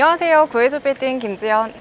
안녕하세요. 구해줘 빌딩 김지환,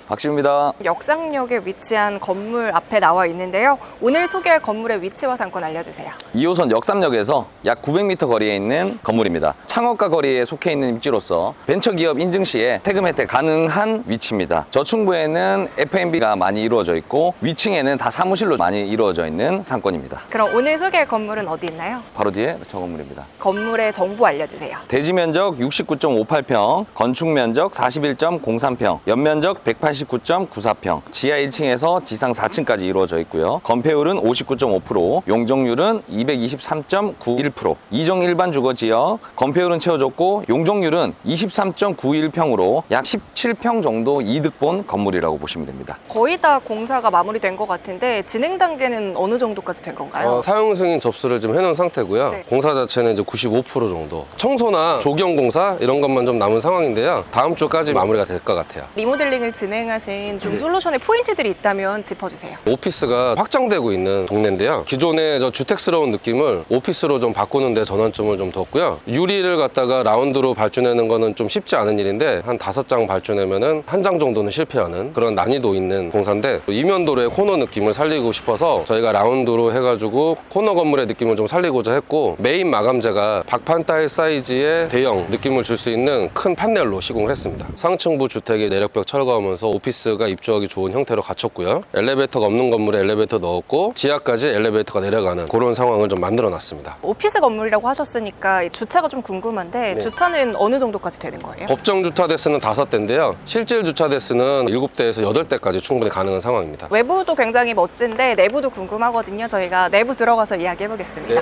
박시우입니다. 역상역에 위치한 건물 앞에 나와 있는데요. 오늘 소개할 건물의 위치와 상권 알려주세요. 2호선 역삼역에서 약 900m 거리에 있는 건물입니다. 창업가 거리에 속해 있는 입지로서 벤처기업 인증 시에 세금 혜택 가능한 위치입니다. 저층부에는 F&B가 많이 이루어져 있고 위층에는 다 사무실로 많이 이루어져 있는 상권입니다. 그럼 오늘 소개할 건물은 어디 있나요? 바로 뒤에 저 건물입니다. 건물의 정보 알려주세요. 대지 면적 69.58평, 건축 면적 41.03평, 연면적 189.94평, 지하 1층에서 지상 4층까지 이루어져 있고요. 건폐율은 59.5%, 용적률은 223.91%, 이종 일반 주거 지역, 건폐율은 채워졌고 용적률은 23.91평으로 약 17평 정도 이득 본 건물이라고 보시면 됩니다. 거의 다 공사가 마무리된 것 같은데 진행 단계는 어느 정도까지 된 건가요? 사용 승인 접수를 좀 해놓은 상태고요. 네. 공사 자체는 이제 95% 정도. 청소나 조경 공사 이런 것만 좀 남은 상황인데요. 다음 주까지 마무리가 될 것 같아요. 리모델링을 진행하신 좀 솔루션의 포인트들이 있다면 짚어주세요. 오피스가 확장되고 있는 동네인데요. 기존의 저 주택스러운 느낌을 오피스로 좀 바꾸는 데 전환점을 좀 뒀고요. 유리를 갖다가 라운드로 발주내는 거는 좀 쉽지 않은 일인데 한 5장 발주내면은 한 장 정도는 실패하는 그런 난이도 있는 공사인데 이면도로의 코너 느낌을 살리고 싶어서 저희가 라운드로 해가지고 코너 건물의 느낌을 좀 살리고자 했고 메인 마감재가 박판 타일 사이즈의 대형 느낌을 줄 수 있는 큰 판넬로 시공을 했습니다. 상층부 주택이 내력벽 철거하면서 오피스가 입주하기 좋은 형태로 갖췄고요. 엘리베이터가 없는 건물에 엘리베이터 넣었고 지하까지 엘리베이터가 내려가는 그런 상황을 좀 만들어 놨습니다. 오피스 건물이라고 하셨으니까 이 주차가 좀 궁금한데 네. 주차는 어느 정도까지 되는 거예요? 법정 주차 대수는 5대인데요. 실질 주차 대수는 7대에서 8대까지 충분히 가능한 상황입니다. 외부도 굉장히 멋진데 내부도 궁금하거든요. 저희가 내부 들어가서 이야기해 보겠습니다.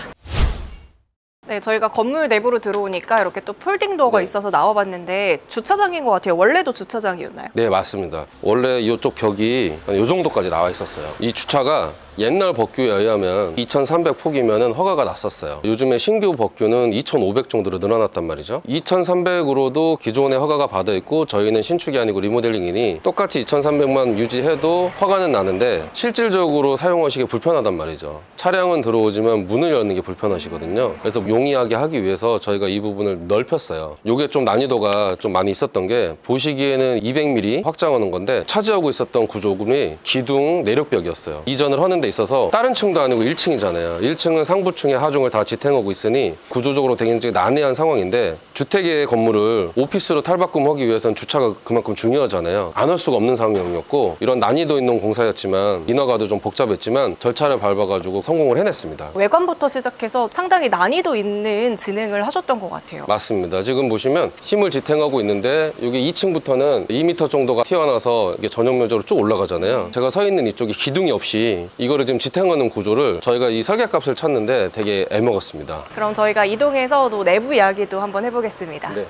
네, 저희가 건물 내부로 들어오니까 이렇게 또 폴딩 도어가 네. 있어서 나와봤는데 주차장인 것 같아요. 원래도 주차장이었나요? 네, 맞습니다. 원래 이쪽 벽이 이 정도까지 나와 있었어요. 이 주차가 옛날 법규에 의하면 2,300폭이면 허가가 났었어요. 요즘에 신규 법규는 2,500 정도로 늘어났단 말이죠. 2,300으로도 기존에 허가가 받아 있고 저희는 신축이 아니고 리모델링이니 똑같이 2,300만 유지해도 허가는 나는데 실질적으로 사용하시기 불편하단 말이죠. 차량은 들어오지만 문을 여는 게 불편하시거든요. 그래서 용이하게 하기 위해서 저희가 이 부분을 넓혔어요. 이게 좀 난이도가 좀 많이 있었던 게 보시기에는 200mm 확장하는 건데 차지하고 있었던 구조물이 기둥 내력벽이었어요. 이전을 하는데 있어서 다른 층도 아니고 1층이잖아요. 1층은 상부층에 하중을 다 지탱하고 있으니 구조적으로 굉장히 난해한 상황인데 주택의 건물을 오피스로 탈바꿈하기 위해서는 주차가 그만큼 중요하잖아요. 안 할 수가 없는 상황이었고 이런 난이도 있는 공사였지만 인허가도 좀 복잡했지만 절차를 밟아가지고 성공을 해냈습니다. 외관부터 시작해서 상당히 난이도 있는 진행을 하셨던 것 같아요. 맞습니다. 지금 보시면 힘을 지탱하고 있는데 여기 2층부터는 2m 정도가 튀어나와서 이게 전용 면적으로 쭉 올라가잖아요. 제가 서 있는 이쪽이 기둥이 없이 이거를 지금 지탱하는 구조를 저희가 이 설계값을 찾는데 되게 애먹었습니다. 그럼 저희가 이동해서 또 내부 이야기도 한번 해보겠습니다. 네.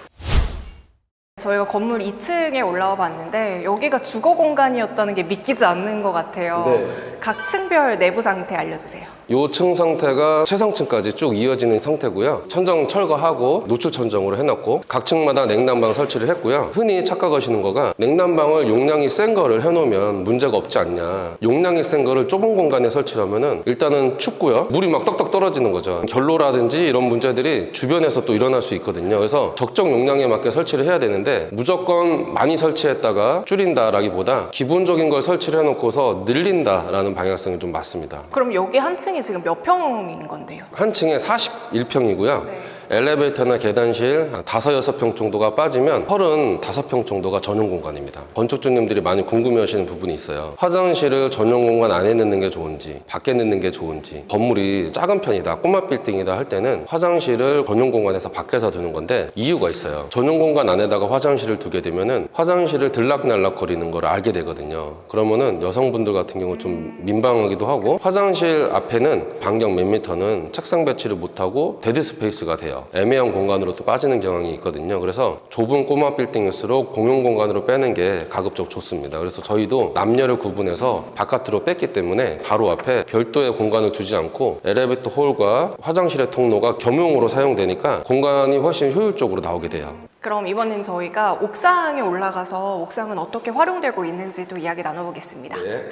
저희가 건물 2층에 올라와 봤는데 여기가 주거 공간이었다는 게 믿기지 않는 것 같아요. 네. 각 층별 내부 상태 알려주세요. 요 층 상태가 최상층까지 쭉 이어지는 상태고요. 천정 철거하고 노출 천정으로 해놨고 각 층마다 냉난방 설치를 했고요. 흔히 착각하시는 거가 냉난방을 용량이 센 거를 해놓으면 문제가 없지 않냐. 용량이 센 거를 좁은 공간에 설치하면은 일단은 춥고요. 물이 막 떡떡 떨어지는 거죠. 결로라든지 이런 문제들이 주변에서 또 일어날 수 있거든요. 그래서 적정 용량에 맞게 설치를 해야 되는데 무조건 많이 설치했다가 줄인다라기보다 기본적인 걸 설치를 해놓고서 늘린다라는 방향성이 좀 맞습니다. 그럼 여기 한 층이 지금 몇 평인 건데요? 한 층에 41평이고요. 네. 엘리베이터나 계단실 5, 6평 정도가 빠지면 35평 정도가 전용 공간입니다. 건축주님들이 많이 궁금해하시는 부분이 있어요. 화장실을 전용 공간 안에 넣는 게 좋은지 밖에 넣는 게 좋은지 건물이 작은 편이다, 꼬마 빌딩이다 할 때는 화장실을 전용 공간에서 밖에서 두는 건데 이유가 있어요. 전용 공간 안에다가 화장실을 두게 되면은 화장실을 들락날락 거리는 걸 알게 되거든요. 그러면은 여성분들 같은 경우 좀 민망하기도 하고 화장실 앞에는 반경 몇 미터는 책상 배치를 못하고 데드 스페이스가 돼요. 애매한 공간으로 또 빠지는 경향이 있거든요. 그래서 좁은 꼬마 빌딩일수록 공용 공간으로 빼는 게 가급적 좋습니다. 그래서 저희도 남녀를 구분해서 바깥으로 뺐기 때문에 바로 앞에 별도의 공간을 두지 않고 엘리베이터 홀과 화장실의 통로가 겸용으로 사용되니까 공간이 훨씬 효율적으로 나오게 돼요. 그럼 이번엔 저희가 옥상에 올라가서 옥상은 어떻게 활용되고 있는지도 이야기 나눠보겠습니다. 네.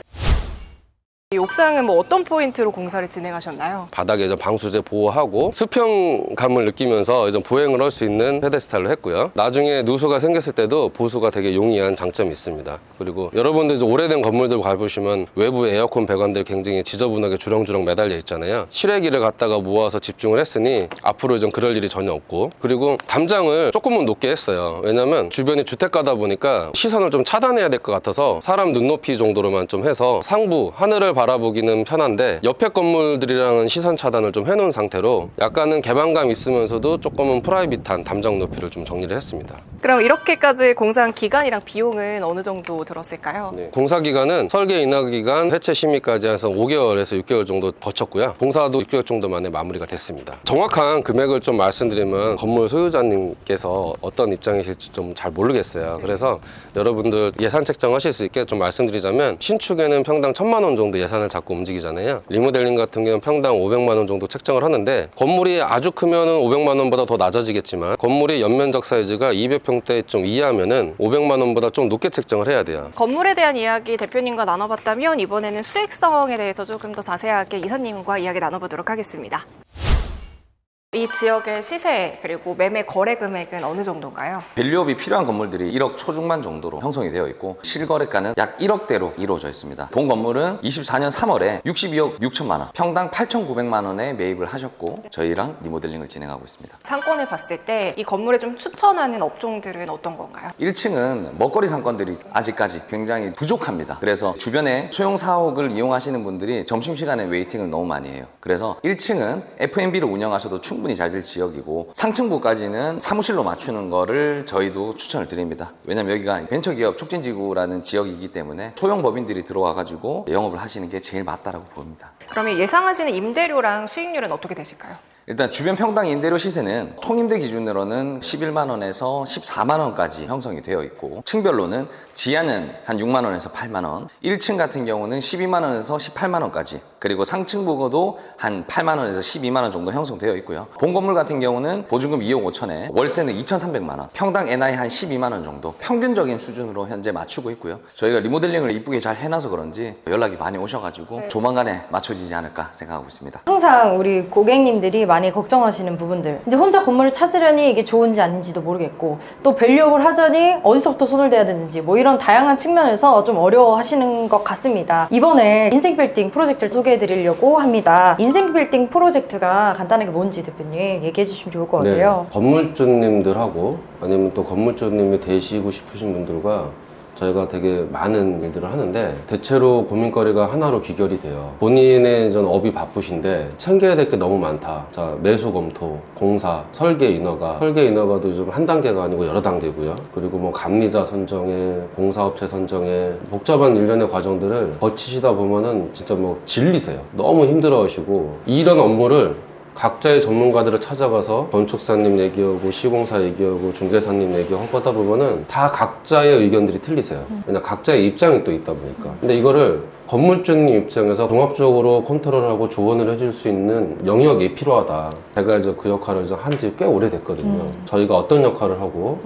이 옥상은 뭐 어떤 포인트로 공사를 진행하셨나요? 바닥에 좀 방수제 보호하고 수평감을 느끼면서 좀 보행을 할 수 있는 페데스탈로 했고요. 나중에 누수가 생겼을 때도 보수가 되게 용이한 장점이 있습니다. 그리고 여러분들 이제 오래된 건물들 가보시면 외부 에어컨 배관들 굉장히 지저분하게 주렁주렁 매달려 있잖아요. 실외기를 갖다가 모아서 집중을 했으니 앞으로 좀 그럴 일이 전혀 없고, 그리고 담장을 조금은 높게 했어요. 왜냐면 주변이 주택가다 보니까 시선을 좀 차단해야 될 것 같아서 사람 눈높이 정도로만 좀 해서 상부 하늘을 바라보기는 편한데 옆에 건물들이랑은 시선 차단을 좀 해놓은 상태로 약간은 개방감 있으면서도 조금은 프라이빗한 담장 높이를 좀 정리를 했습니다. 그럼 이렇게까지 공사한 기간이랑 비용은 어느 정도 들었을까요? 네. 공사 기간은 설계 인하 기간, 해체 심의까지 해서 5개월에서 6개월 정도 거쳤고요. 공사도 6개월 정도 만에 마무리가 됐습니다. 정확한 금액을 좀 말씀드리면 건물 소유자님께서 어떤 입장이실지 좀 잘 모르겠어요. 그래서 여러분들 예산 책정하실 수 있게 좀 말씀드리자면, 신축에는 평당 1,000만 원 정도 예산을 잡고 움직이잖아요. 리모델링 같은 경우는 평당 500만 원 정도 책정을 하는데, 건물이 아주 크면은 500만 원보다 더 낮아지겠지만 건물의 연면적 사이즈가 200평대 좀 이하면은 500만 원보다 좀 높게 책정을 해야 돼요. 건물에 대한 이야기 대표님과 나눠봤다면 이번에는 수익성에 대해서 조금 더 자세하게 이사님과 이야기 나눠보도록 하겠습니다. 이 지역의 시세 그리고 매매 거래 금액은 어느 정도인가요? 밸류업이 필요한 건물들이 1억 초중반 정도로 형성이 되어 있고, 실거래가는 약 1억대로 이루어져 있습니다. 본 건물은 24년 3월에 62억 6천만 원, 평당 8,900만 원에 매입을 하셨고 저희랑 리모델링을 진행하고 있습니다. 상권을 봤을 때 이 건물에 좀 추천하는 업종들은 어떤 건가요? 1층은 먹거리 상권들이 아직까지 굉장히 부족합니다. 그래서 주변에 소형 사옥을 이용하시는 분들이 점심시간에 웨이팅을 너무 많이 해요. 그래서 1층은 F&B를 운영하셔도 충분히 잘 될 지역이고, 상층부까지는 사무실로 맞추는 거를 저희도 추천을 드립니다. 왜냐면 여기가 벤처기업 촉진지구라는 지역이기 때문에 소형 법인들이 들어와가지고 영업을 하시는 게 제일 맞다라고 봅니다. 그러면 예상하시는 임대료랑 수익률은 어떻게 되실까요? 일단 주변 평당 임대료 시세는 통임대 기준으로는 11만 원에서 14만 원까지 형성이 되어 있고, 층별로는 지하는 한 6만 원에서 8만 원, 1층 같은 경우는 12만 원에서 18만 원까지, 그리고 상층부도 한 8만 원에서 12만 원 정도 형성되어 있고요. 본 건물 같은 경우는 보증금 2억 5천에 월세는 2,300만 원, 평당 NI 한 12만 원 정도 평균적인 수준으로 현재 맞추고 있고요. 저희가 리모델링을 이쁘게 잘 해놔서 그런지 연락이 많이 오셔가지고 조만간에 맞춰지지 않을까 생각하고 있습니다. 항상 우리 고객님들이 많이 걱정하시는 부분들, 이제 혼자 건물을 찾으려니 이게 좋은지 아닌지도 모르겠고, 또 밸류업을 하자니 어디서부터 손을 대야 되는지, 뭐 이런 다양한 측면에서 좀 어려워하시는 것 같습니다. 이번에 인생빌딩 프로젝트를 소개해 드리려고 합니다. 인생빌딩 프로젝트가 간단하게 뭔지 대표님 얘기해 주시면 좋을 것 같아요. 네, 건물주님들하고 아니면 또 건물주님이 되시고 싶으신 분들과 저희가 되게 많은 일들을 하는데, 대체로 고민거리가 하나로 귀결이 돼요. 본인의 전 업이 바쁘신데 챙겨야 될 게 너무 많다. 자, 매수 검토, 공사, 설계 인허가도 요즘 한 단계가 아니고 여러 단계고요. 그리고 뭐 감리자 선정에, 공사업체 선정에, 복잡한 일련의 과정들을 거치시다 보면은 진짜 뭐 질리세요. 너무 힘들어하시고, 이런 업무를 각자의 전문가들을 찾아가서 건축사님 얘기하고 시공사 얘기하고 중개사님 얘기하고 하다 보면은 다 각자의 의견들이 틀리세요. 왜냐 각자의 입장이 또 있다 보니까. 근데 이거를 건물주님 입장에서 종합적으로 컨트롤하고 조언을 해줄 수 있는 영역이 필요하다. 제가 이제 그 역할을 한 지 꽤 오래됐거든요. 저희가 어떤 역할을 하고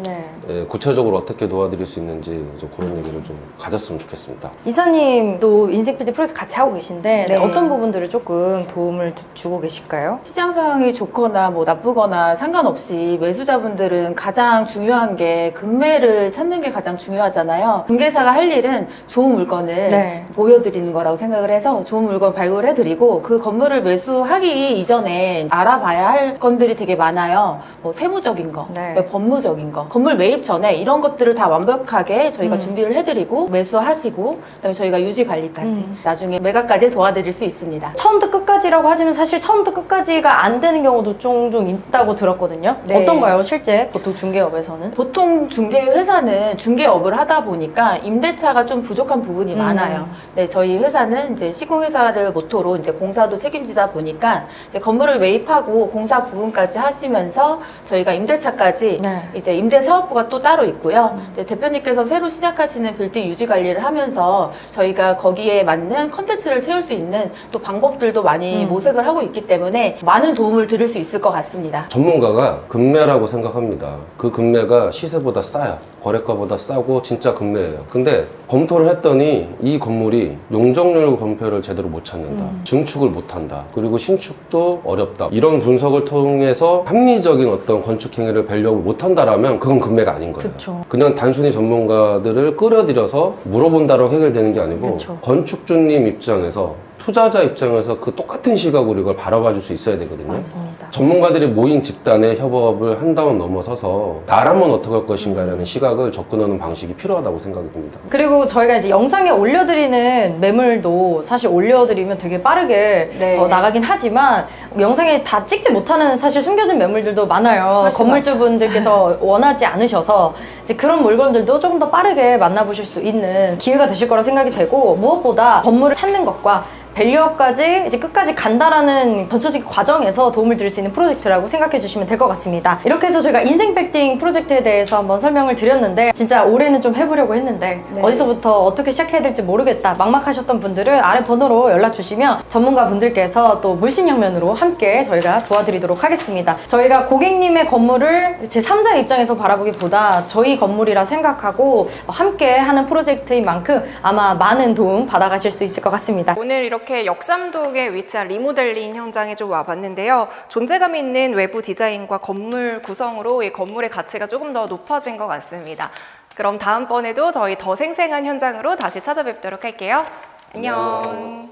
예, 구체적으로 어떻게 도와드릴 수 있는지 이제 그런 얘기를 좀 가졌으면 좋겠습니다. 이사님도 인생빌딩 프로젝트 같이 하고 계신데 네. 어떤 부분들을 조금 도움을 주고 계실까요? 시장 상황이 좋거나 뭐 나쁘거나 상관없이 매수자분들은 가장 중요한 게 금매를 찾는 게 가장 중요하잖아요. 중개사가 할 일은 좋은 물건을 네. 보여드리는 거라고 생각을 해서 좋은 물건 발굴해드리고, 그 건물을 매수하기 이전에 알아봐야 할 건들이 되게 많아요. 뭐 세무적인 거, 네. 뭐 법무적인 거, 건물 매입 전에 이런 것들을 다 완벽하게 저희가 준비를 해드리고 매수하시고, 그다음에 저희가 유지 관리까지 나중에 매각까지 도와드릴 수 있습니다. 처음부터 끝까지라고 하지만 사실 처음부터 끝까지가 안 되는 경우도 종종 있다고 들었거든요. 네. 어떤가요, 실제 보통 중개업에서는? 보통 중개회사는 중개업을 하다 보니까 임대차가 좀 부족한 부분이 많아요. 네, 저희 회사는 이제 시공회사를 모토로 이제 공사도 책임지다 보니까 이제 건물을 매입하고 공사 부분까지 하시면서 저희가 임대차까지 네. 이제 임대 사업부가 또 따로 있고요. 이제 대표님께서 새로 시작하시는 빌딩 유지 관리를 하면서 저희가 거기에 맞는 컨텐츠를 채울 수 있는 또 방법들도 많이 모색을 하고 있기 때문에 많은 도움을 드릴 수 있을 것 같습니다. 전문가가 금매라고 생각합니다. 그 금매가 시세보다 싸요. 거래가보다 싸고 진짜 급매예요. 근데 검토를 했더니 이 건물이 용적률 검표를 제대로 못 찾는다. 증축을 못 한다. 그리고 신축도 어렵다. 이런 분석을 통해서 합리적인 어떤 건축 행위를 밸류업을 못 한다라면 그건 급매가 아닌 거예요. 그쵸. 그냥 단순히 전문가들을 끌어들여서 물어본다고 해결되는 게 아니고 그쵸. 건축주님 입장에서 투자자 입장에서 그 똑같은 시각으로 이걸 바라봐 줄 수 있어야 되거든요. 맞습니다. 전문가들이 모인 집단의 협업을 한다면 넘어서서 나라면 어떻게 할 것인가라는 시각을 접근하는 방식이 필요하다고 생각이 듭니다. 그리고 저희가 이제 영상에 올려드리는 매물도 사실 올려드리면 되게 빠르게 네. 나가긴 하지만 영상에 다 찍지 못하는 사실 숨겨진 매물들도 많아요. 훨씬 건물주분들께서 원하지 않으셔서 이제 그런 물건들도 조금 더 빠르게 만나보실 수 있는 기회가 되실 거라 생각이 되고, 무엇보다 건물을 찾는 것과 밸류업까지 이제 끝까지 간다라는 전체적인 과정에서 도움을 드릴 수 있는 프로젝트라고 생각해 주시면 될 것 같습니다. 이렇게 해서 저희가 인생 팩팅 프로젝트에 대해서 한번 설명을 드렸는데, 진짜 올해는 좀 해보려고 했는데 네. 어디서부터 어떻게 시작해야 될지 모르겠다 막막하셨던 분들은 아래 번호로 연락 주시면 전문가 분들께서 또 물신양면으로 함께 저희가 도와드리도록 하겠습니다. 저희가 고객님의 건물을 제3자 입장에서 바라보기보다 저희 건물이라 생각하고 함께 하는 프로젝트인 만큼 아마 많은 도움 받아가실 수 있을 것 같습니다. 오늘 이렇게 역삼동에 위치한 리모델링 현장에 좀 와봤는데요. 존재감 있는 외부 디자인과 건물 구성으로 이 건물의 가치가 조금 더 높아진 것 같습니다. 그럼 다음번에도 저희 더 생생한 현장으로 다시 찾아뵙도록 할게요. 안녕.